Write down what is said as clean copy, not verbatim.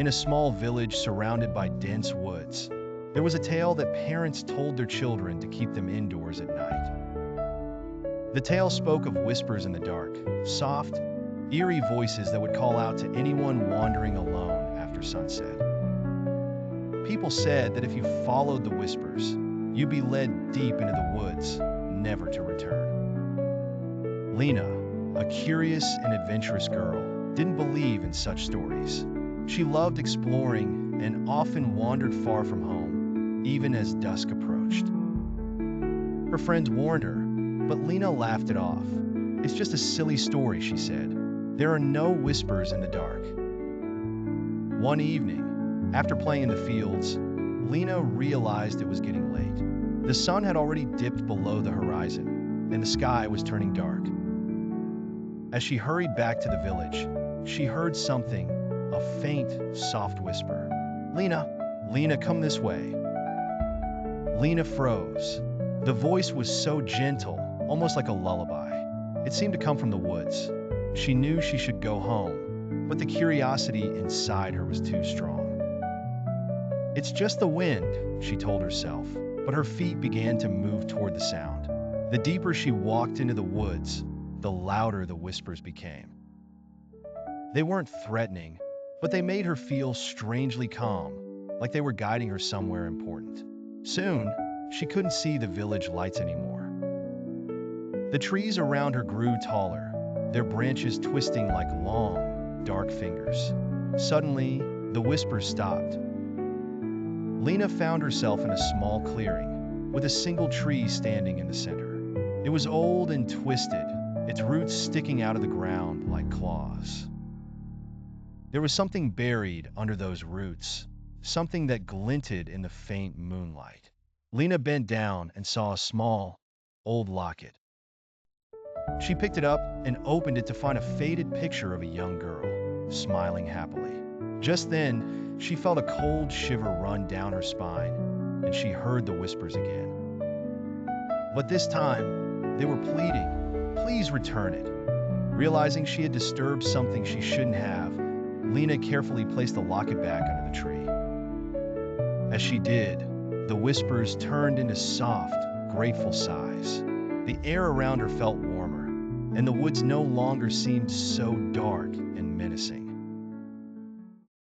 in a small village surrounded by dense woods. There was a tale that parents told their children to keep them indoors at night. The tale spoke of whispers in the dark, soft, eerie voices that would call out to anyone wandering alone after sunset. People said that if you followed the whispers, you'd be led deep into the woods, never to return. Lena, a curious and adventurous girl, didn't believe in such stories. She loved exploring and often wandered far from home, even as dusk approached. Her friends warned her, but Lena laughed it off. "It's just a silly story," she said. "There are no whispers in the dark." One evening, after playing in the fields, Lena realized it was getting late. The sun had already dipped below the horizon, and the sky was turning dark. As she hurried back to the village, she heard something, a faint, soft whisper. "Lena, Lena, come this way." Lena froze. The voice was so gentle, almost like a lullaby. It seemed to come from the woods. She knew she should go home, but the curiosity inside her was too strong. "It's just the wind," she told herself, but her feet began to move toward the sound. The deeper she walked into the woods, the louder the whispers became. They weren't threatening, but they made her feel strangely calm, like they were guiding her somewhere important. Soon, she couldn't see the village lights anymore. The trees around her grew taller, their branches twisting like long, dark fingers. Suddenly, the whispers stopped. Lena found herself in a small clearing, with a single tree standing in the center. It was old and twisted, its roots sticking out of the ground like claws. There was something buried under those roots, something that glinted in the faint moonlight. Lena bent down and saw a small, old locket. She picked it up and opened it to find a faded picture of a young girl, smiling happily. Just then, she felt a cold shiver run down her spine, and she heard the whispers again. But this time, they were pleading, "Please return it." Realizing she had disturbed something she shouldn't have, Lena carefully placed the locket back under the tree. As she did, the whispers turned into soft, grateful sighs. The air around her felt warmer, and the woods no longer seemed so dark and menacing.